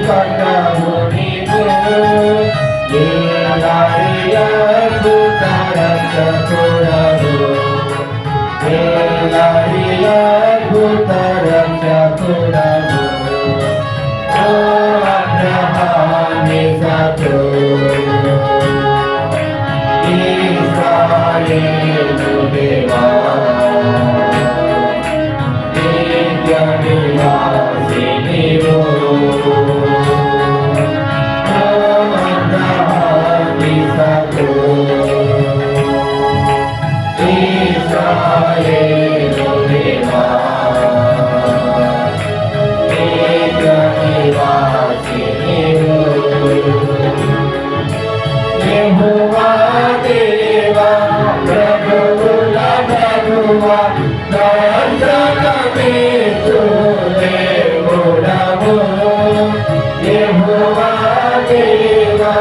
కండము నీవు ఏలాయ భూత రక్షకుడవు ఏలాయ భూత రక్షకుడవు ఓ అబ్రహామి సతో ఇశ్రాయేలు దేవా నిత్య నివాసి నీవు అబ్రహామి సతో ఇశ్రాయేలు దేవా నిత్య నివాసి నీవు యెహోవా దేవా ప్రభువుల ప్రభువా దర్శనమిచ్చు దేవుడవు యెహోవా దేవా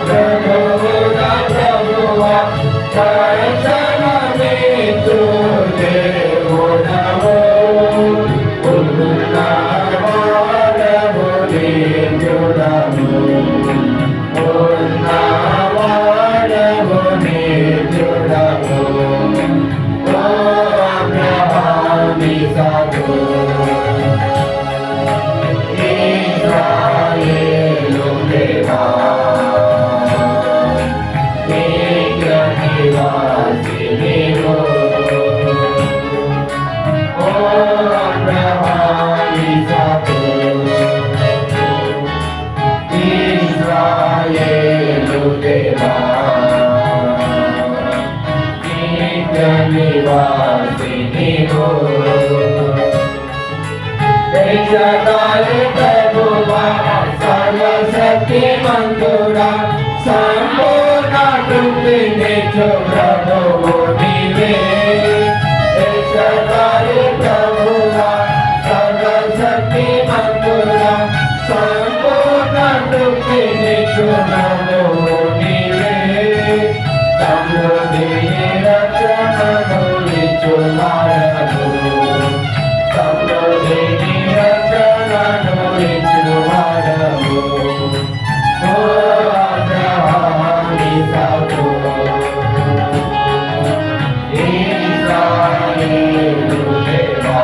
ప్రభువుల ప్రభువా దర్శనమిచ్చు దేవుడవు ఉన్నవాడవు నిత్యుడవు ఉన్నవాడవు నిత్యుడవు ఓ అబ్రహామి సతో ఇశ్రాయేలు దేవా నిత్య నివాసి నీవు ఓ అబ్రహామి సతో ఇశ్రాయేలు దేవా నిత్య నివాసి నీవు ప్రభువా సర్వశక్తిమంతుడా సంపూర్ణ కృపనిచ్చు ప్రభువు నీవే ప్రభువా సర్వశక్తిమంతుడా సంపూర్ణ కృపనిచ్చు ప్రభువు నీవే సమృద్ధిని రక్షణను ఇచ్చువాడవు సమృద్ధిని రక్షణను ఇచ్చువాడవు ఓ అబ్రహామి సతో ఇశ్రాయేలు దేవా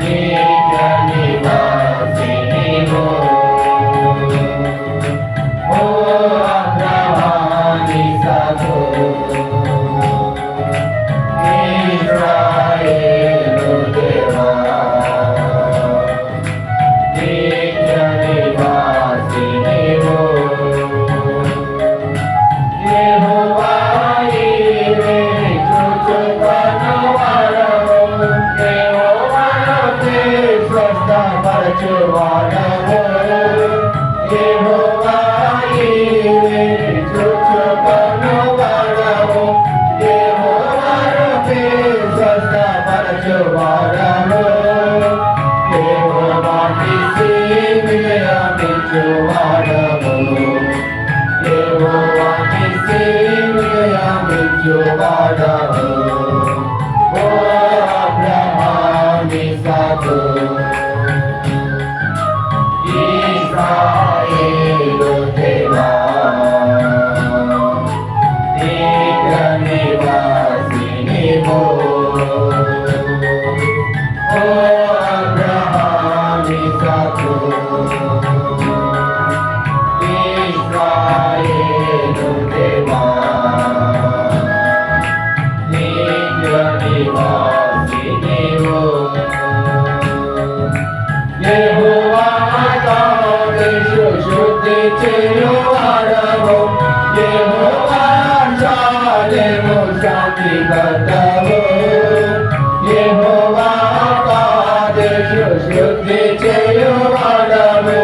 నిత్య నివాసి నీవు ఓ అబ్రహామి సతో ఇశ్రాయేలు దేవా నిత్య నివాసి నీవు యెహోవా ఈరే చూచుకొనువాడవు యెహోవాను స్వస్థపరచువాడవు యెహోవా ఈరే చూచుకొనువాడవు యెహోవాను స్వస్థపరచువాడవు యెహోవా నిసి విజయమిచ్చువాడవు యెహోవా నిసి విజయమిచ్చువాడవు ఓ అబ్రహామి సతో ఇశ్రాయేలు దేవా నిత్య నివాసి నీవు ఓ అబ్రహామి సతో ఇశ్రాయేలు దేవా నిత్య నివాసి నీవు యెహోవా కాదేశు శుద్ధి చేయువాడవు యెహోవా షాలేము శాంతికర్తవు యెహోవా కాదేశు శుద్ధి చేయువాడవు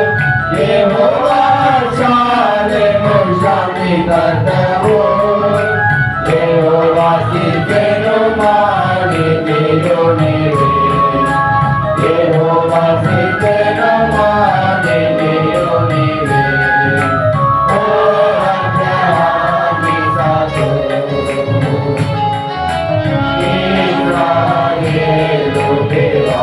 యెహోవా షాలేము శాంతికర్తవు యెహోవా సిద్కెను మానిదియు నీవే యెహోవా సిద్కెను మానిదియు నీవే ఓ అబ్రహామి సతో ఇశ్రాయేలు దేవా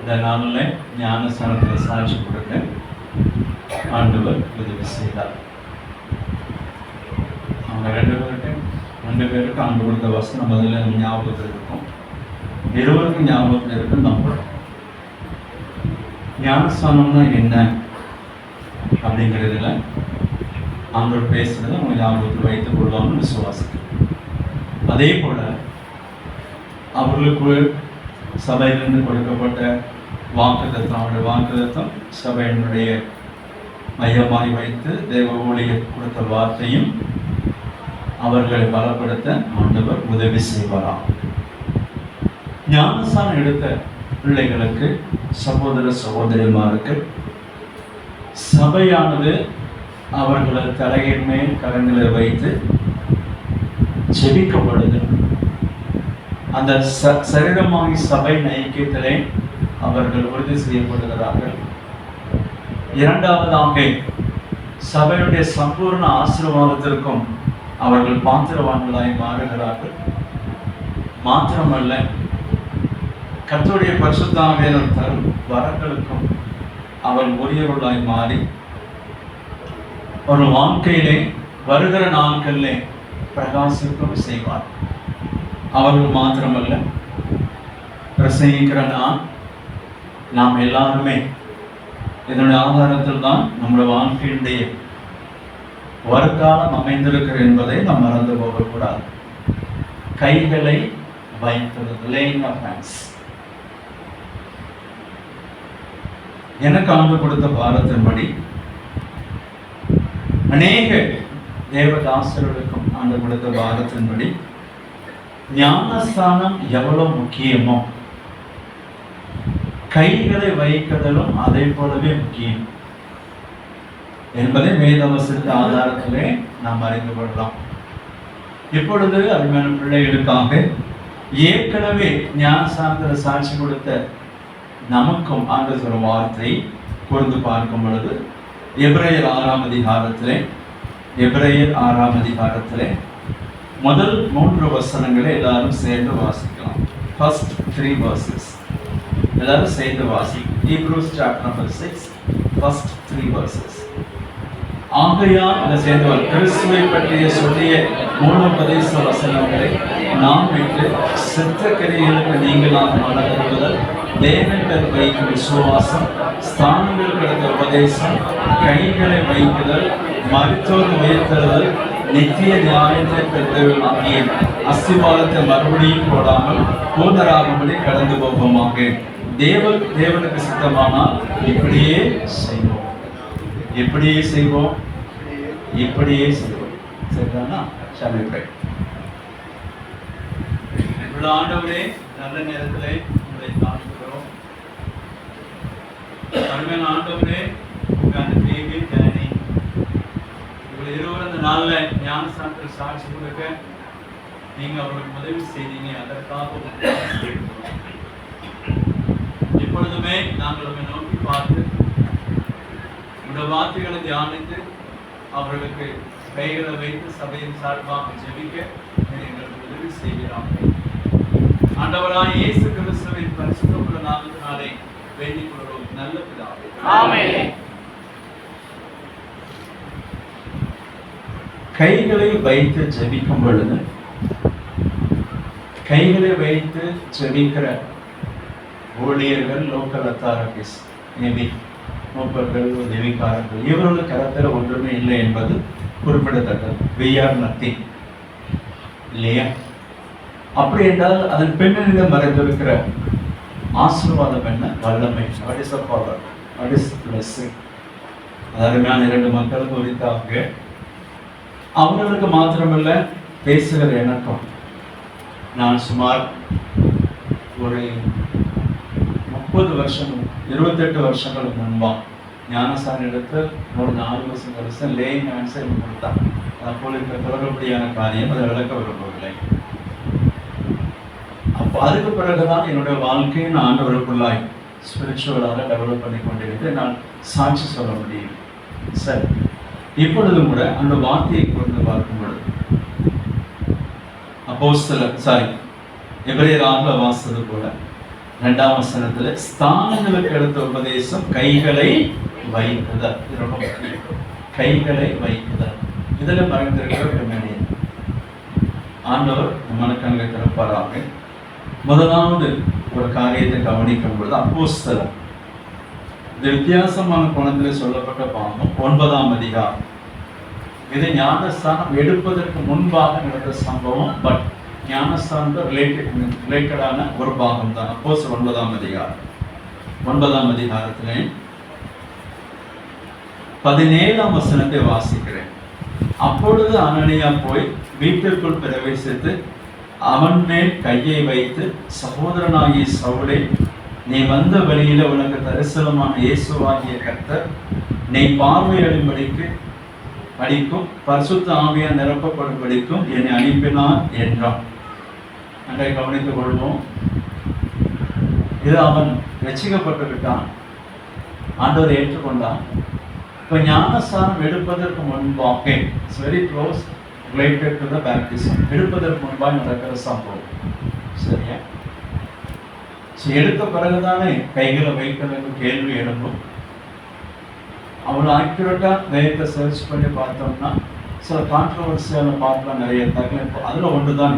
இந்த நாளில் ஞானஸ்தானத்தில் சாட்சி கொடுக்க ஆண்டவர் உதவி செய்தார். அவங்க ரெண்டு பேருக்கும் ஆண்டு கொடுத்த வசனம் முதல்ல ஞாபகத்தில் இருக்கும். இருவருக்கும் ஞாபகத்தில் இருக்கு நம்புறோம். ஞானஸ்தானம்னா என்ன அப்படிங்கிறதுல ஆண்டவர் பேசுறதை அவங்க ஞாபகத்தில் வைத்துக் கொள்வாங்கன்னு விசுவாசிக்கிறோம். அதே போல அவர்களுக்கு சபையிலிருந்து கொடுக்கப்பட்ட வாக்குத்தத்தம், அவருடைய வாக்குத்தத்தம் சபையினுடைய மையமாய் வைத்து தேவ ஊழியர் கொடுத்த வார்த்தையும் அவர்களை பலப்படுத்த ஆண்டவர் உதவி செய்வாராம். ஞானஸ்தானம் எடுத்த பிள்ளைகளுக்கு, சகோதர சகோதரிமாருக்கு சபையானது அவர்களது தலையின் மேல் கரங்களை வைத்து ஜெபிக்கப்படுது. அந்த சரீரமாகி சபை ஐக்கியத்திலே அவர்கள் உறுதி செய்யப்படுகிறார்கள். இரண்டாவதாக சபையுடைய சம்பூர்ண ஆசீர்வாதத்திற்கும் அவர்கள் பாத்திரவான்களாய் மாறுகிறார்கள். மாத்திரமல்ல, கர்த்தருடைய பரிசுத்த ஆவியானவர் தரும் வரங்களுக்கும் அவர் உரியவர்களாய் மாறி ஒரு வாழ்க்கையிலே வருகிற நாட்களிலே பிரகாசிக்கும் செய்வார். அவர்கள் மாத்திரமல்ல, பிரசங்கிக்கிற நாம் எல்லாருமே இதனுடைய ஆதாரத்தில் தான் நம்முடைய வாழ்க்கையினுடைய வருங்காலம் அமைந்திருக்கிறது என்பதை நாம் மறந்து போகக்கூடாது. கைகளை வைத்தது, laying of hands. எனக்கு ஆண்டு கொடுத்த பாரத்தின்படி அநேக தேவதாசர்களுக்கும் ஆண்டு கொடுத்த பாரத்தின்படி ஞானஸ்தானம் எவ்வளவு முக்கியமோ கைகளை வைக்கிறதும் அதை போலவே முக்கியம் என்பதை வேதவசனத்த ஆதாரத்திலே நாம் அறிந்து கொள்ளலாம். இப்பொழுது அருமையான பிள்ளைகளுக்காக ஏற்கனவே ஞானஸ்தானத்தில் சாட்சி கொடுத்த நமக்கும் ஆண்டவர் வார்த்தை பொருந்து பார்க்கும் பொழுது எபிரேயர் 6ஆம் அதிகாரத்திலே முதல் 3 வசனங்களை எல்லாரும் சேர்ந்து வாசிக்கலாம். First 3 verses எல்லாரும் சேர்ந்து வாசி. Hebrews chapter number 6 first 3 verses. ஆகையால் அதை சேர்ந்து கிறிஸ்துவை பற்றிய சொல்லிய மூலோபதேச வசனங்களை நாம் விட்டு சித்த கிரியைகளுக்கு நீங்களாக வளர்வதல், தேவன் வைக்கும் விசுவாசம், ஸ்தானங்கள் கிடந்த உபதேசம், கைகளை வைக்குதல், மருத்துவர் உயர்த்துதல், நித்திய நியாயத்தை பெற்றவர்கள் ஆகிய அஸ்திவாரத்தை மறுபடியும் போடாமல் பூர்ணராகும்படி கடந்து போவோமாக. தேவனுக்கு சித்தமானால் இப்படியே செய்வோம். சரிதானா? ஆண்டவரே, நல்ல நேரத்திலே உங்களை காண்கிறோம். அருமையான ஆண்டவரே, அந்த தேவி ஜனனி இவர்கள் இருவரும் இந்த நாள்ல ஞானஸ்தானத்தில் சாட்சி கொடுக்க நீங்க அவர்களுக்கு உதவி செய்தீங்க. அதற்காக இப்பொழுதுமே நாங்கள் உங்களை நோக்கி பார்த்து உடைய வார்த்தைகளை தியானித்து அவர்களுக்கு கைகளை வைத்து சபையின் சார்பாக ஜெபிக்க எங்களுக்கு உதவி செய்கிறார். ஆண்டவராய் இயேசு கிறிஸ்துவின் பரிசுத்தமுள்ள நாமத்தினாலே வேண்டிக் கொள்கிறோம் நல்ல பிதாவே. ஆமென். கைகளை வைத்து ஜெபிக்கும் பொழுது கைகளை வைத்து ஜெபிக்கிற ஊழியர்கள், லோக்கல் அத்தாரிட்டிஸ், மேபி மூப்பர்கள், உதவிக்காரர்கள், இவர்களுடைய கருத்தில் ஒன்றுமே இல்லை என்பது குறிப்பிடத்தக்கது. we are nothing இல்லையா? அப்படி என்றால் அதன் பின்னணியில் மறைந்திருக்கிற ஆசீர்வாதம் என்ன? வல்லமை. what is the power? what is blessing? அருமையான 2 மக்களுக்கு உரித்தாக அவர்களுக்கு மாத்திரமல்ல, பேசுகிற எனக்கும் நான் சுமார் ஒரு 30 வருஷம் 28 வருஷங்களுக்கு முன்பா ஞானஸ்தானம் எடுத்து ஒரு 4 வருஷம் லேயிங் ஆன்சர் கொடுத்தான். அப்போது இருக்கிற தொடர்படியான காரியம் அதை விளக்க விரும்பவில்லை. அப்போ அதுக்கு பிறகுதான் என்னுடைய வாழ்க்கையை நான் ஆண்டவருக்குள்ளாய் ஸ்பிரிச்சுவலாக டெவலப் பண்ணி கொண்டிருந்து நான் சாட்சி சொல்ல முடியும். சரி, இப்பொழுதும் கூட அந்த வார்த்தையை கொண்டு பார்க்கும் பொழுது எபிரேயர் 6 வாசித்தது போல 2ஆம் வசனத்துல ஸ்தானங்களுக்கு எடுத்த உபதேசம் கைகளை வைக்குதல். ரொம்ப முக்கியம். கைகளை வைக்குதல். இதுல மறைந்திருக்கிற பின்னணி ஆண்டவர் மனக்கண்களை திறப்பாராக. முதலாவது ஒரு காரியத்தை கவனிக்கும் பொழுது அப்போஸ்தலர், இந்த வித்தியாசமான கோணத்தில் சொல்லப்பட்ட பாகம் 9ஆம் அதிகாரம். இது ஞானஸ்தானம் எடுப்பதற்கு முன்பாக நடந்த சம்பவம். பட் ஞானஸ்தானத்தை ரிலேட்டடான ஒரு பாகம் தான். அப்போஸ்தலர் 9ஆம் அதிகாரம். 9ஆம் அதிகாரத்திலே 17ஆம் வசனத்தை வாசிக்கிறேன். அப்பொழுது அனனியா போய் வீட்டிற்குள் பிரவேசித்து அவன் மேல் கையை வைத்து, சகோதரனாகிய சவுலே, நீ வந்த வழியில உனக்கு தரிசனமான இயேசுவாகிய கர்த்தர் நீ பார்வையிடும்படிக்கு படிக்கும் பரிசுத்த ஆவியால் நிரப்பப்படும்படிக்கும் என்னை அனுப்பினார் என்றான். அன்றை கவனித்துக் கொள்வோம். இது அவன் ரட்சிக்கப்பட்டு விட்டான், ஆண்டவரை ஏற்றுக்கொண்டான். இப்போ ஞானஸ்தானம் எடுப்பதற்கு முன்பாக, it's very close related to the baptism, எடுப்பதற்கு முன்பாக நடக்கிற சம்பவம். சரியா? எடுத்த பிறகுதானே கைகளை வைக்கிறதுக்கு கேள்வி எழும்பும். அவ்வளோ ஆக்யூரேட்டா வேதத்தை சர்ச் பண்ணி பார்த்தோம்னா சில கான்ட்ரவர்சியான பார்க்கலாம், நிறைய தகவல். அதில் ஒன்று தான்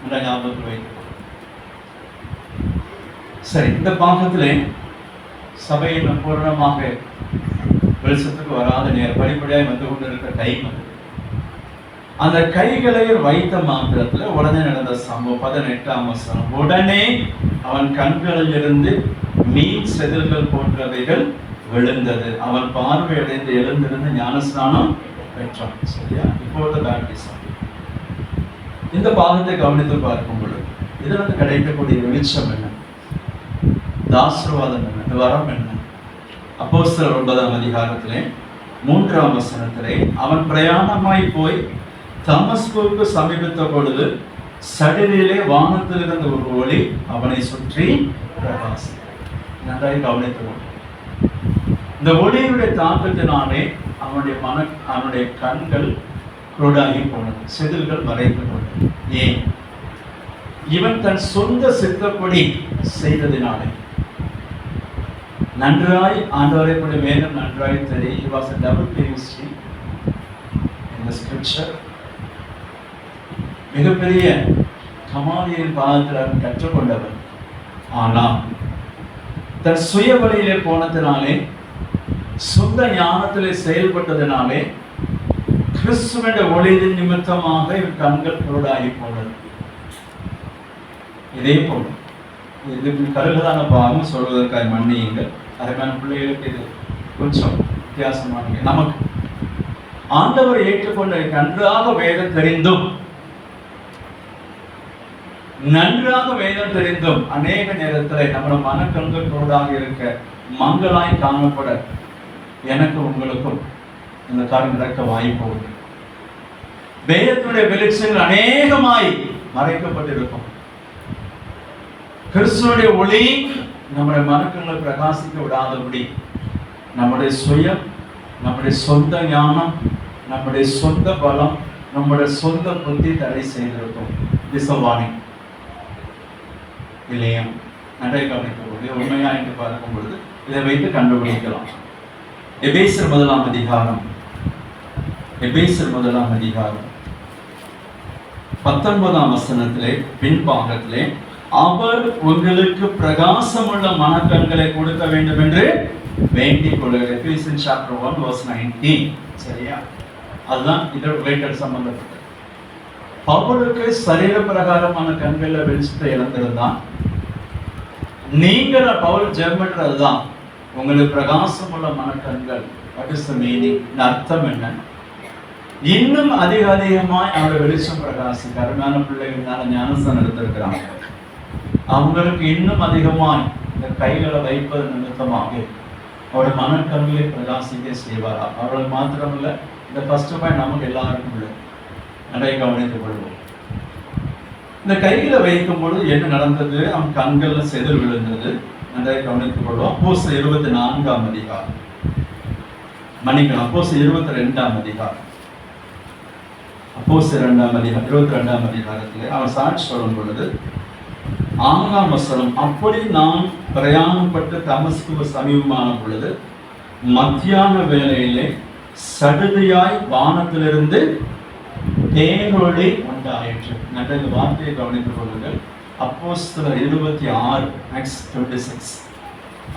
நல்லா ஞாபகத்தில் வைக்கணும். சரி, இந்த பாகத்திலே சபையின் பூரணமாக வெளிச்சத்துக்கு வராத நேரம் படிப்படியாக வந்து கொண்டு இருக்கிற டைம் அது. அந்த கைகளை வைத்த மாத்திரத்தில் உடனே நடந்த சம்பவம் 18ஆம் வசனம். உடனே அவன் கண்களில் இருந்து மீன் செதில்கள் போன்றவைகள் விழுந்தது. அவன் பார்வையடைந்து எழுந்திருந்து ஞானஸ்நானம் பெற்றான். சரியா? இப்போது பேப்டிசம். இந்த பாகத்தை கவனித்து பார்க்கும் பொழுது இதில் கிடைக்கக்கூடிய வெளிச்சம் என்ன, ஆசீர்வாதம் என்ன, இந்த வரம் என்ன? அப்போஸ்தலர் 9ஆம் அதிகாரத்திலே 3ஆம் வசனத்திலே, அவன் பிரயாணமாய் போய் தமஸ்குவுக்கு சமீபித்த பொழுது சடிலே வானத்திலிருந்த ஒரு ஒளி அவனை சுற்றி பிரகாசித்தது. நன்றாக கவனித்துக். இந்த ஒளியுடைய தாக்கத்தினாலே அவனுடைய கண்கள் குருடாகி போனது, செதில்கள் மறைந்து போனது. ஏன்? இவன் தன் சொந்த சித்தப்படி செய்ததினாலே. நன்றாய் ஆண்டவரை கூட வேதம் நன்றாய் தெரியும். He was a double PhD in the scripture. மிகப்பெரிய கமாலியின் பாதத்தில் அவன் கற்றுக்கொண்டவன். ஆனால் தன் சுய வழியிலே போனதினாலே, சொந்த ஞானத்திலே செயல்பட்டதினாலே, கிறிஸ்துவின் ஒளியின் நிமித்தமாக இவன் கண்கள் குருடாகி போனது. இதே போல இது கருகலான பாகம் சொல்வதற்காக மன்னியுங்கள். அருமையான பிள்ளைகளுக்கு இது கொஞ்சம் வித்தியாசமான. நமக்கு ஆண்டவர் ஏற்றுக்கொண்ட நன்றாக வேதம் தெரிந்தும் அநேக நேரத்தில் நம்மளோட மனக்கண்கள் குருடாக இருக்க, மங்களாய் காணப்பட எனக்கு உங்களுக்கும் இந்த காரியம் நடக்க வாய்ப்பு உண்டு. வேதத்துடைய வெளிச்சங்கள் அநேகமாய் மறைக்கப்பட்டிருக்கும். கிறிஸ்துவுடைய ஒளி நம்முடைய மனக்கங்களை பிரகாசிக்க விடாதபடி நம்முடைய சுயம், நம்முடைய சொந்த ஞானம், நம்முடைய சொந்த பலம், நம்முடைய சொந்த புத்தி தடை செய்திருக்கும். திசவாணி இல்லையா? நன்றை கவனிக்கும்போது உண்மையா என்று பார்க்கும் பொழுது இதை வைத்து கண்டுபிடிக்கலாம். எபேசர் 1ஆம் அதிகாரம் 19ஆம் வசனத்திலே பின்பாகத்திலே, அவர் உங்களுக்கு பிரகாசமுள்ள மனக்கண்களை கொடுக்க வேண்டும் என்று வேண்டிக் கொள்கிறார். Ephesian chapter 1 verse 19. சரியா? அதுதான் இதோட ரிலேட்டட் சம்பந்தப்பட்டது. பவுலுக்கு சரீர பிரகாரமான கண்களில் வெளிச்சத்தை இழந்திருந்தான். நீங்கள் பவுல் ஜெர்மன்றதுதான் உங்களுக்கு பிரகாசமுள்ள மனக்கண்கள். What is the meaning? அர்த்தம் என்ன? இன்னும் அதிகமாய் அவருடைய வெளிச்சம் பிரகாசிக்க. அருமையான பிள்ளைகள்னால ஞானஸ்தானம் எடுத்திருக்கிறாங்க. அவங்களுக்கு இன்னும் அதிகமாய் இந்த கைகளை வைப்பது நிமித்தமாக அவருடைய மனக்கண்களை பிரகாசிக்க செய்வார். அவர்கள் மாத்திரமில்லை, இந்த ஃபர்ஸ்ட் பாயிண்ட் நமக்கு எல்லாருக்கும் இல்லை. நிறைய கவனித்துக் கொள்வோம். இந்த கைகளை வைக்கும் பொழுது என்ன நடந்தது? அவன் கண்கள்ல செதில் விழுந்தது. நிறைய கவனித்துக் கொள்வோம். அப்போஸ்தலர் 24ஆம் அதிகாரம், மன்னிக்கணும், அப்போஸ்தலர் 22ஆம் அதிகாரம், அப்போஸ்தலர் 22ஆம் அதிகாரத்திலே அவன் சாட்சி சொல்லும் பொழுது 6ஆம் வசனம், அப்படி நான் பிரயாணப்பட்டு தமஸ்குக்கு சமீபமான பொழுது மத்தியான வேளையிலே சடுதியாய் வானத்திலிருந்து தேனொளி உண்டாயிற்று. நல்ல இந்த வார்த்தையை கவனித்துக் கொள்ளுங்கள். அப்போஸ்தலர் 26, ஆக்ட்ஸ் 26.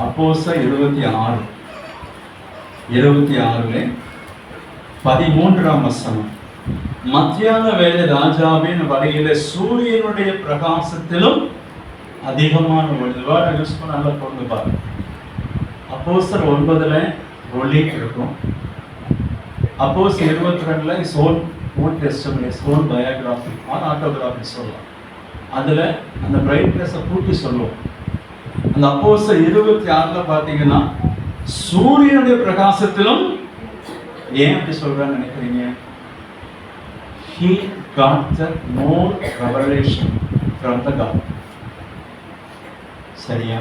அப்போஸ்தலர் 26, 26 13ஆம் வசனம். மத்தியான வேளை ராஜாவின் வழியில சூரியனுடைய பிரகாசத்திலும் அதிகமான ஒளி யூஸ் பண்ண நல்லா கொண்டு பாரு. அப்போஸ்தலர் 9 ஒளி இருக்கும். அப்போஸ்தலர் 22 own testimony, own biography or autobiography சொல்லலாம். அதில் அந்த பிரைட்னஸை கூட்டி சொல்லுவோம். அந்த அப்போஸ்தலர் 26 பார்த்தீங்கன்னா சூரியனுடைய பிரகாசத்திலும், ஏன் அப்படி சொல்றான்னு நினைக்கிறீங்க? He got the more revelation from the God. சரியா?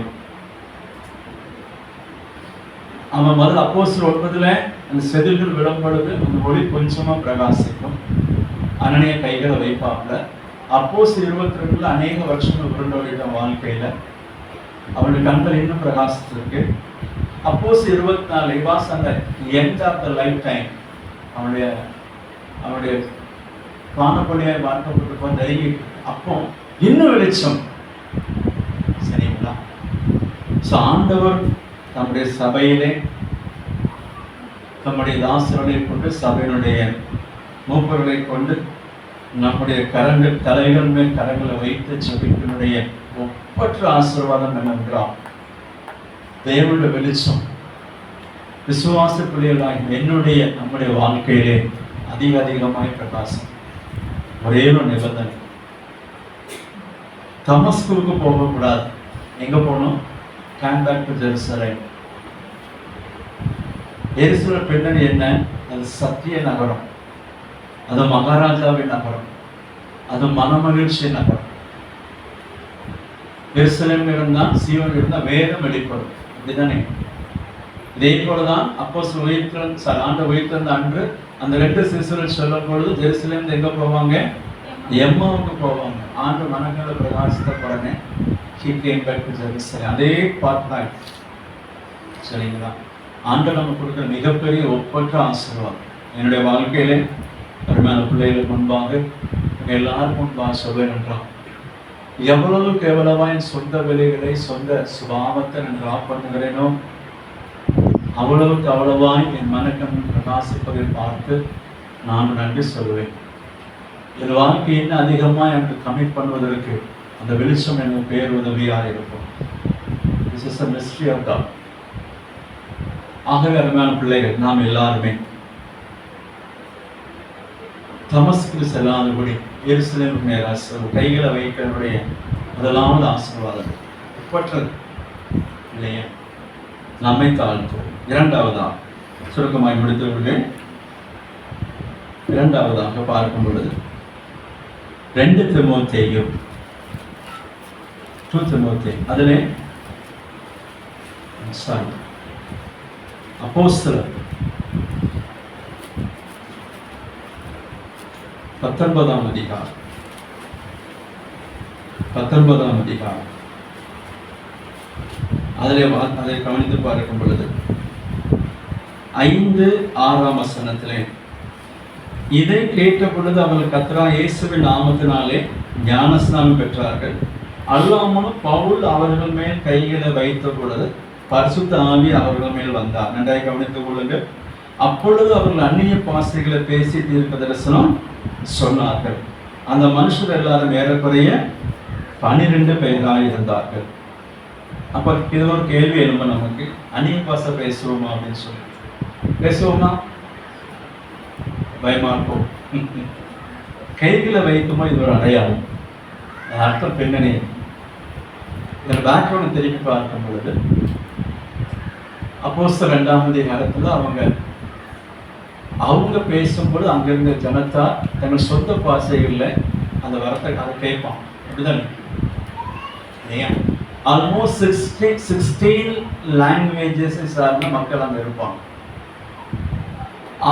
அவன் முதல்ல அப்போஸ்தலர் 9 அந்த செதில்கள் விடப்படுது, அந்த ஒளி கொஞ்சமா பிரகாசிக்கும். அனனியா கைகளை வைப்பாப்ல. அப்போஸ்தலர் 22 அநேக வருஷங்கள் உருண்டோடிட்ட வாழ்க்கையில அவனுடைய கண்கள் இன்னும் பிரகாசித்திருக்கு. அப்போஸ்தலர் 24 வாஸ் அந்த end of the life time. அவனுடைய காணப்படியாய் பார்க்கப்பட்டிருப்போம் நெருங்கி. அப்போ இன்னும் வெளிச்சம். சரிங்களா? ஸோ ஆண்டவர் நம்முடைய சபையிலே நம்முடைய தாசர்களை கொண்டு, சபையினுடைய மூப்பர்களை கொண்டு, நம்முடைய கரங்கள் தலைகள் மேல் கரங்களை வைத்து ஜெபிப்பினுடைய ஒப்பற்ற ஆசீர்வாதம் என்னவென்றால் தேவனுடைய வெளிச்சம் விசுவாச பிள்ளைகளாகி நம்முடைய வாழ்க்கையிலே அதிகமாய் பிரகாசம். ஒரே ஒரு நிபந்தனை, தமஸ்குவுக்கு போகக்கூடாது. எங்க போகணும்? Come back to Jerusalem. எருசலேம் பின்னணி என்ன? அது சத்திய நகரம், அது மகாராஜாவின் நகரம், அது மனமகிழ்ச்சி நகரம். எருசலேம் இருந்தால், சீயோன் இருந்தால் வேதம் வெளிப்படும். அப்படிதானே? இதே போலதான் அப்போஸ்தலர் ஆண்டு உயிர்த்தெழுந்த அன்று அந்த 2 சிசுகள் சொல்லும் பொழுது ஜெருசலேம் எங்க போவாங்க? எம்மாவுக்கு போவாங்க. ஆண்டு மனங்களை பிரகாசித்த உடனே he came back to Jerusalem. அதே பார்த்தாய். சரிங்களா? ஆண்டு நம்ம கொடுக்குற மிகப்பெரிய ஒப்பற்ற ஆசீர்வாதம். என்னுடைய வாழ்க்கையிலே அருமையான பிள்ளைகளுக்கு முன்பாக எல்லாருக்கும் முன்பாக சொல்வேன் என்றால், எவ்வளவு கேவலமாய் என் சொந்த விலைகளை, சொந்த சுபாவத்தை நான் டிரா பண்ணுகிறேனோ அவ்வளவுக்கு அவ்வளவாய் என் மனக்கண் பிரகாசிப்பதை பார்த்து நான் நன்றி சொல்லுவேன். என் வாழ்க்கை என்ன அதிகமாக எனக்கு கமிட் பண்ணுவதற்கு அந்த வெளிச்சம் எனக்கு பேர் உதவியாக இருக்கும். This is a mystery of God. ஆகவே அருமையான பிள்ளைகள், நாம் எல்லாருமே தமஸ்குக்கு செல்லாதபடி எருசலேமுக்கு நேராக கைகளை வைக்கிறவருடைய முதலாவது ஆசீர்வாதம் ஒப்பற்றது இல்லையா? நம்மை தாழ்த்துவோம். இரண்டாவதாக சுருக்கமாய் முடித்து விடுவேன். இரண்டாவதாக பார்க்கும் பொழுது 2 தீமோத்தேயு, அதிலே அப்போஸ்தலர் 19ஆம் அதிகாரம், 19ஆம் அதிகாரம் அதை கவனித்து பார்க்கும் பொழுது 5-6 வசனத்திலே, இதை கேட்ட பொழுது அவர்கள் கர்த்தராகிய இயேசுவின் நாமத்தினாலே ஞானஸ்நானம் பெற்றார்கள். அல்லாமலும் பவுல் அவர்கள் மேல் கைகளை வைத்த பொழுது பரிசுத்த ஆவி அவர்கள் மேல் வந்தார். நன்றாக கவனித்துக் கொள்ளுங்கள். அப்பொழுது அவர்கள் அந்நிய பாஷைகளை பேசி தீர்க்க தரிசனம் சொன்னார்கள். அந்த மனுஷர் எல்லாரும் ஏறக்குறைய 12 பேராக இருந்தார்கள். அப்ப இது ஒரு கேள்வி எழும்ப நமக்கு, அந்நிய பாஷை பேசுவோமா அப்படின்னு சொல்லி. பேசுவோமா? பயமா இருக்கும். கைகளை வைக்குமோ இது ஒரு அடையாளம், அர்த்தம் பின்னணி. இதன் பேக்ரவுண்ட் திருப்பி பார்க்கும் பொழுது அப்போஸ்தலர் 2ஆம் அதிகாரத்துல அவங்க பேசும்போது அங்கிருந்த ஜனத்தா தங்கள் சொந்த பாஷைகள்ல அந்த வரத்தை அதை கேட்பான். அப்படிதான் ஆல்மோஸ்ட் 16 லாங்குவேஜஸ் சார்ந்த மக்கள் அங்க இருப்பாங்க.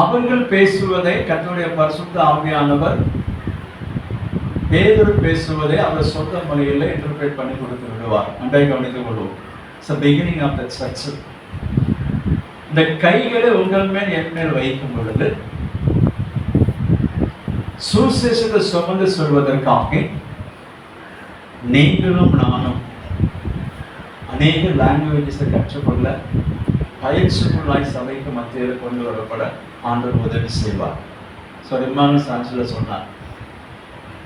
அவர்கள் பேசுவதை கர்த்தருடைய பரிசுத்த ஆவியானவர் பேதுரு பேசுவதை அவர் சொந்த மொழியில் இன்டர்பிரேட் பண்ணி கொடுத்து விடுவார். நன்றாக கவனித்துக் கொள்வோம். It's the beginning of the church. இந்த கைகளை உங்கள் மேல் என் மேல் வைக்கும் பொழுது சுவிசேஷத்தை சுமந்து சொல்வதற்காக நீங்களும் நானும் அநேக லாங்குவேஜஸை கற்றுக்கொள்ள பயிற்சிக்குள்ளாய் சபைக்கு மத்தியில் கொண்டு வரப்பட ஆண்டவர் உதவி செய்வார். ஸோ இம்மானுவேல் சாட்சியில் சொன்னார்,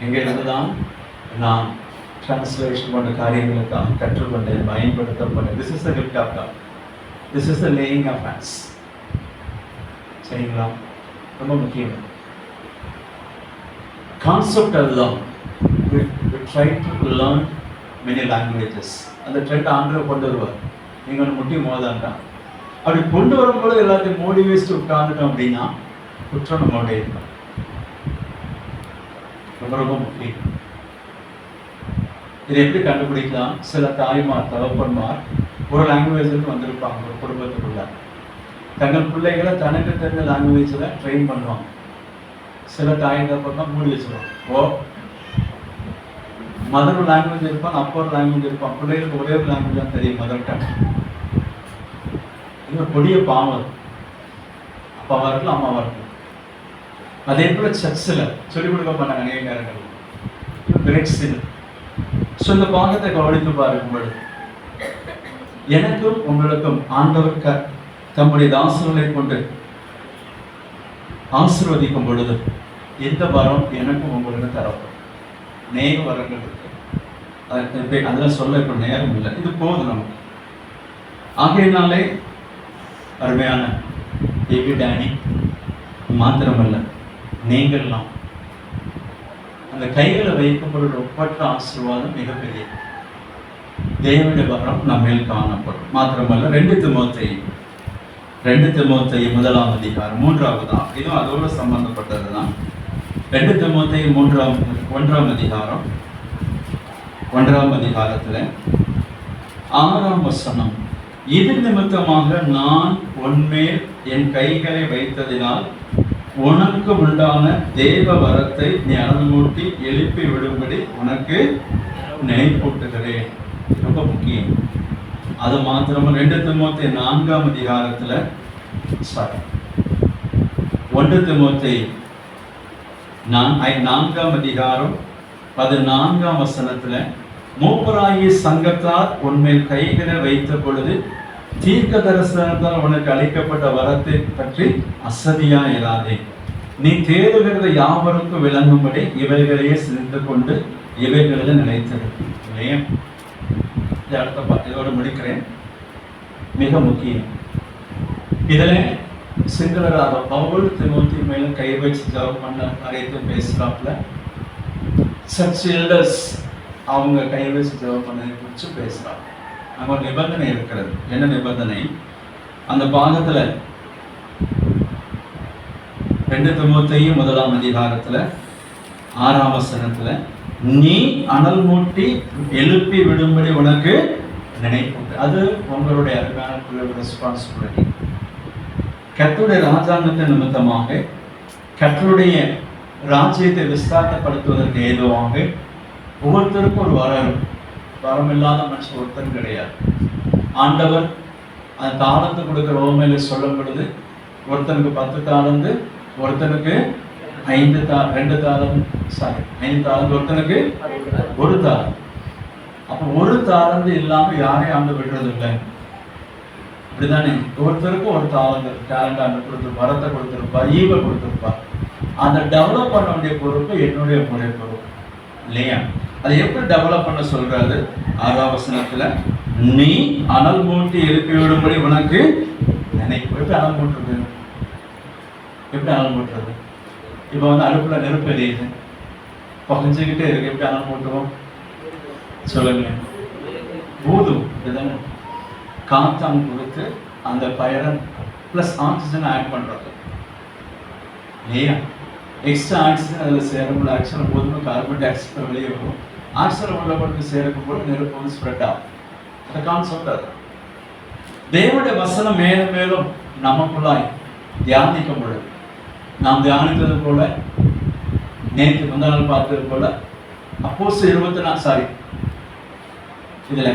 எங்கிருந்து தான் நான் டிரான்ஸ்லேஷன் பண்ண காரியங்களுக்காக கற்றுக்கொண்டேன், பயன்படுத்தப்பட்டேன். This is the gift of God, this is the laying of hands. சரிங்களா? ரொம்ப முக்கியம் கான்செப்ட். அதுதான் try to learn many languages. அந்த ட்ரெண்ட் ஆண்டவர் கொண்டு வருவார். நீங்கள் ஒன்று முட்டி மோதாண்டா அப்படி கொண்டு வரும்போது எல்லாத்தையும் மூடி வச்சுட்டு உட்காந்துட்டோம் அப்படின்னா குற்றம் நம்மளுடைய இருக்கும். ரொம்ப ரொம்ப முக்கியம். இதை எப்படி கண்டுபிடிக்கலாம்? சில தாய்மார் தகப்பன்மார் ஒரு லாங்குவேஜுக்கு வந்திருப்பாங்க. ஒரு குடும்பத்துக்குள்ள தங்கள் பிள்ளைகளை தனக்கு தெரிஞ்ச லாங்குவேஜில் ட்ரெயின் பண்ணுவாங்க. சில தாய் தகப்பன் மூடி வச்சுருவாங்க. ஓ மதர் லாங்குவேஜ் இருப்பான், அப்பா ஒரு லாங்குவேஜ் இருப்பான். பிள்ளைகளுக்கு ஒரே ஒரு லாங்குவேஜ் தான் தெரியும், மதர் டங். இது கொடிய பாவம். அப்பாவா இருக்கலாம், அம்மாவா இருக்கலாம். அதே போல சர்ச்சில் சொல்லிக் கொடுக்க மாட்டாங்க அநேக நேரங்கள். கிரேட் சின். ஸோ இந்த பாகத்தை கவனித்து பார்க்கும்பொழுது எனக்கும் உங்களுக்கும் ஆண்டவர் தம்முடைய தாசர்களை கொண்டு ஆசீர்வதிக்கும் பொழுது எந்த வரம் எனக்கும் உங்களுக்கு தரப்படும். அநேக வரங்கள் இருக்கு. அதெல்லாம் சொல்ல இப்போ நேரம் இல்லை, இது போதும் நமக்கு. ஆகையினாலே அருமையான ஏபி டேனி மாத்திரமல்ல, நீங்கள்லாம் அந்த கைகளை வைக்கப்படும் ஒப்பற்ற ஆசீர்வாதம் மிகப்பெரிய தேவனுடைய வரம் நம்மேல் காணப்படும். மாத்திரமல்ல 2 தீமோத்தேயு 1ஆம் அதிகாரம் 3ஆவதாம், இதுவும் அதோடு சம்பந்தப்பட்டது தான். 2 தீமோத்தேயு 1ஆம் அதிகாரம் 1ஆம் அதிகாரத்தில் 6ஆம் வசனம், இது நிமித்தமாக நான் உன்மேல் என் கைகளை வைத்ததினால் உனக்கு உண்டான தேவ வரத்தை நீ அனல்மூட்டி எழுப்பி விடும்படி உனக்கு நினைப்பூட்டுகிறேன். ரொம்ப முக்கியம். அது மாத்திரமா 2 தீமோத்தேயு 4ஆம் அதிகாரத்தில் 1 தீமோத்தேயு 4ஆம் அதிகாரம் 14ஆம் வசனத்துல, மூப்பராகிய சங்கத்தார் உன்மேல் கைகளை வைத்த பொழுது தீர்க்க தரிசனத்தால் உனக்கு அளிக்கப்பட்ட வரத்தை பற்றி அசதியா இராதே. நீ தேடுகிறத யாவருக்கும் விளங்கும்படி இவைகளையே சிரித்து கொண்டு இவைகளில் நிலைத்திருக்கு. இல்லையா? அடுத்த இதோடு முடிக்கிறேன். மிக முக்கியம். இதுல சிங்களராக பவுல் தீமோத்தேயு மேல கை வச்சு ஜெபம் பண்ண காரியத்தை பேசுறாப்புல, சர்ச் எல்டர்ஸ் அவங்க கை வச்சு ஜெபம் பண்ணதை குறித்து பேசுறாங்க. அங்க ஒரு நிபந்தனை இருக்கிறது. என்ன நிபந்தனை? அந்த பாகத்துல 2 தீமோத்தேயு 1ஆம் அதிகாரத்துல 6ஆம் வசனத்துல, நீ அனல் மூட்டி எழுப்பி விடும்படி உனக்கு நினைப்பூட்டு. அது உங்களுடைய அருமையான ரெஸ்பான்சிபிலிட்டி. கர்த்தருடைய ராஜாங்கத்தை நிமித்தமாக, கர்த்தருடைய ராஜ்யத்தை விஸ்தாரப்படுத்துவதற்கு ஏதுவாக ஒவ்வொருத்தருக்கும் ஒரு வரம் இல்லாத மனுஷன் ஒருத்தரும் கிடையாது. ஆண்டவர் அந்த தாளந்து கொடுக்குற ஓமையில சொல்லும் பொழுது ஒருத்தனுக்கு 10 தாளந்து, ஒருத்தனுக்கு 5 தாளந்து, ஒருத்தனுக்கு 1 தாளந்து. அப்போ 1 தாளந்து இல்லாம யாரையும் ஆண்டு விடுறது இல்லை. அப்படிதானே? ஒருத்தருக்கும் ஒரு டேலண்ட் ஆண்டு கொடுத்துருப்பா, வரத்தை கொடுத்துருப்பா, ஈவை கொடுத்துருப்பா. அதை டெவலப் பண்ண வேண்டிய பொறுப்பு என்னுடைய பொறுப்பு இல்லையா? அதை எப்படி டெவலப் பண்ண சொல்றாரு? 6ஆம் வசனத்துல, நீ அனல் மூட்டி எழுப்பி விடும்படி உனக்கு நினைப்பு. எப்படி அனல் மூட்டுறது? எப்படி அனல் மூட்டுறது? இப்போ அடுப்புல நெருப்பு எரியுது, பகிஞ்சுக்கிட்டே இருக்கு. எப்படி அனல் மூட்டுவோம் சொல்லுங்க? ஊதும். இதுதானே காத்தான் கொடுத்து அந்த பயரன் பிளஸ் ஆக்சிஜன் ஆட் பண்றது இல்லையா? எக்ஸ்ட்ரா ஆக்சிஜன் அதில் சேரும்போது ஆக்சிஜன் போதும், கார்பன் டை ஆக்சைடு வெளியே வரும். ஆக்சிஜன் உள்ள பொழுது சேரும் போது நெருப்பு வந்து ஸ்ப்ரெட் ஆகும். அந்த கான்செப்ட் அது. தேவனுடைய வசனம் மேலும் மேலும் நமக்குள்ளாய் தியானிக்கும் பொழுது, நாம் தியானித்தது போல, நேற்று முந்தாள் பார்த்தது போல, அப்போஸ்தலர் இதுல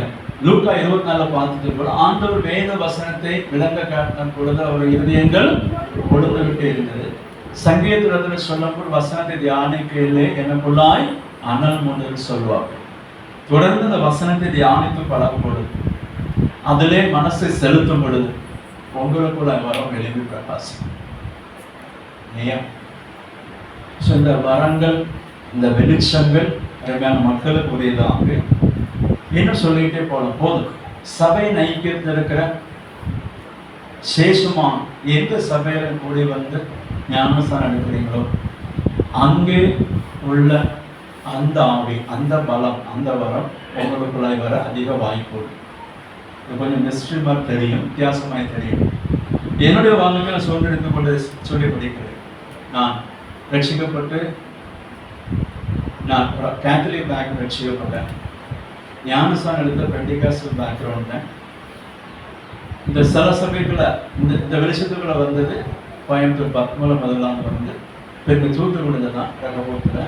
லூக்கா 24 பார்த்தது போல, ஆண்டவர் வேத வசனத்தை விளங்க காட்டின பொழுது அவர் இருதயங்கள் கொடுத்து விட்டு இருந்தது. சங்கீதத்தில் சொல்லும்போது வசனத்தை தியானிக்கையிலே எனக்குள்ளாய் அனல் முன்னு சொல்வார். தொடர்ந்து அந்த வசனத்தை தியானித்து பழகும் பொழுது, அதிலே மனசை செலுத்தும் பொழுது உங்களுக்குள்ள வரம் எழுப்பி பிரகாசம். இந்த வரங்கள், இந்த வெளிச்சங்கள் அருமையான மக்களுக்கு உரியதாக இன்னும் சொல்லிக்கிட்டே போகலாம். போதும். சபை ஐக்கியத்தில் இருக்கிற சேஷமா எந்த சபையில கூடி வந்து ஞானஸ்தானம் எடுக்கிறீங்களோ அங்கே உள்ள அந்த ஆவி, அந்த பலம், அந்த வரம் உங்களுக்குள்ளாய் வர அதிக வாய்ப்பு. இது கொஞ்சம் மிஸ்ட்ரி மாதிரி தெரியும், வித்தியாசமாய் தெரியும். என்னுடைய வாழ்க்கையை சூழ்நிலைத்து கொண்டு சொல்லி படிக்கிறேன். நான் ரட்சிக்கப்பட்டு, நான் கேத்தலிக் பேக் ரட்சிக்கப்பட்டேன். ஞானஸ்தானம் எடுத்த பெண்டிகாஸ்டல் பேக்ரவுண்ட். இந்த சில சபைக்குள்ள இந்த வெளிச்சத்துக்குள்ள வந்தது கோயம்புத்தூர் பத்மூலம் முதலாம் வந்து பிறகு தூத்துக்குடியில் தான் ரகபூத்தில்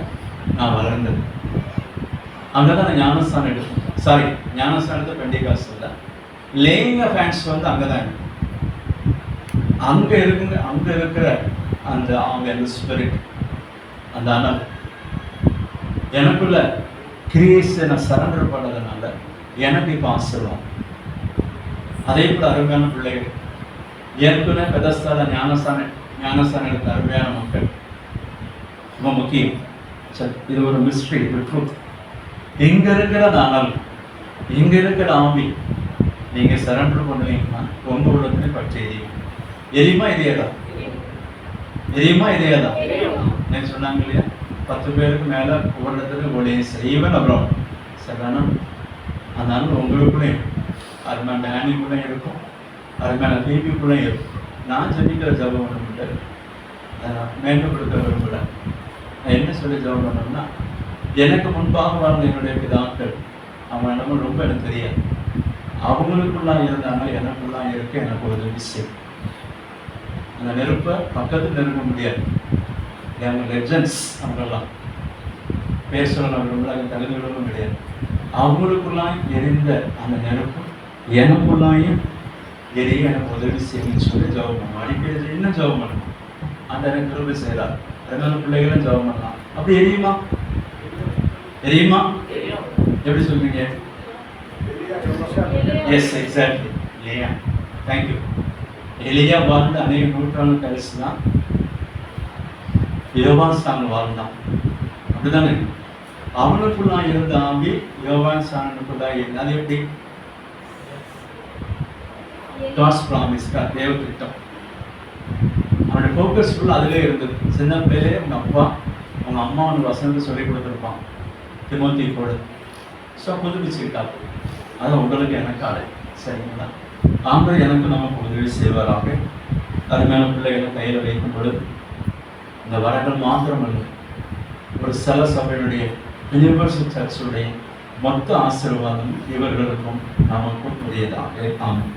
நான் வளர்ந்தது. அங்கே தான் நான் ஞானஸ்தானம் எடுத்தேன். ஞானஸ்தானம் எடுத்த பெண்டிகாஸ்டல் லேயிங் ஆஃப் ஹேண்ட்ஸ் வந்து அங்கே தான் இருக்கு. அங்கே இருக்கிற அந்த அவங்க அந்த ஸ்பிரிட், அந்த அனல் எனக்குள்ள கிரியேஷனை சரண்டர் பண்ணதுனால எனக்கு இப்போ ஆசீர்வாதம். அதே போல அருமையான பிள்ளைகள், ஏற்கனவே பெதஸ்தால ஞானஸ்தானம் எடுத்த அருமையான மக்கள் ரொம்ப முக்கியம். இது ஒரு மிஸ்ட்ரி, ஒரு ட்ரூத். இங்க இருக்கிற அனல், இங்க இருக்கிற ஆவி நீங்க சரண்டர் பண்ணுவீங்கன்னா உங்க உள்ளத்துல பற்றி எரியுமா இதேதான், எரியுமா இதேதான். நான் சொன்னாங்க இல்லையா, 10 பேருக்கு மேல ஒவ்வொருத்தருக்கு ஒளியை செய்வன் அப்புறம் சரிதானா. அதனால உங்களுக்குள்ளேயும் அருமையான டேனிக்குள்ளே இருக்கும், அருமையான தீபிக்குள்ளே இருக்கும். நான் ஜபிக்கிற ஜபம் பண்ண முடியாது, அதை நான் மேம்படுத்த விரும்பல. நான் என்ன சொல்லி ஜபம் பண்ணோம்னா, எனக்கு முன்பாக வாழ்ந்த என்னுடைய பிதாக்கள் அவங்க நம்ம ரொம்ப எனக்கு தெரியாது. அவங்களுக்குள்ளாக இருந்தாங்க, எனக்குள்ளாக இருக்க எனக்கு ஒரு விஷயம். அந்த நெருப்பை பக்கத்தில் நெருங்க முடியாது. அவங்க லெஜண்ட்ஸ், அவங்கெல்லாம் பேர் சொல்ல விரும்பல, அங்கே தகுதிகளும் கிடையாது. அவங்களுக்குள்ளாய் எரிந்த அந்த நெருப்பு எனக்குள்ளாயும் எரிய எனக்கு உதவி செய்யணும்னு சொல்லி ஜபம் பண்ணணும். அடிக்கடி இன்னும் ஜபம் பண்ணணும். அந்த எனக்கு கிருபை செய்யலாம். ரெண்டு பிள்ளைகளும் ஜபம் பண்ணலாம். அப்படி எரியுமா? எரியுமா? எப்படி சொல்றீங்க? Yes, exactly. இல்லையா? தேங்க்யூ. எலியா வாழ்ந்து அநேக நூற்றாண்டு கழிச்சு தான் யோவான் சாணன் வாழ்ந்தான். அப்படிதானே? அவனுக்குள்ளா இருந்த ஆம்பி யோவான் சாணனுக்குள்ளா இருந்த, அது எப்படி? காட்ஸ் ப்ராமிஸ், தேவ திட்டம். அவனுடைய ஃபோக்கஸ் ஃபுல்லாக அதிலே இருந்தது. சின்ன பிள்ளையிலே அவங்க அப்பா அவங்க அம்மா அவனுக்கு வசனத்தை சொல்லி கொடுத்துருப்பான் திமோத்தி கூட. ஸோ புதுப்பிச்சுக்கிட்டாங்க. அது உங்களுக்கு எனக்கு ஆலை. சரிங்களா? ஆம்பளை எனக்கு நமக்கு உதவி செய்வாராக. அருமையான பிள்ளைகளை கையில் வைக்கும் பொழுது இந்த வரங்கள் மாத்திரமல்ல, ஒரு சில சபையுடைய யூனிவர்சல் சர்ச்சுடைய மொத்த ஆசீர்வாதம் இவர்களுக்கும் நமக்கும் உரியதாக ஆகும்.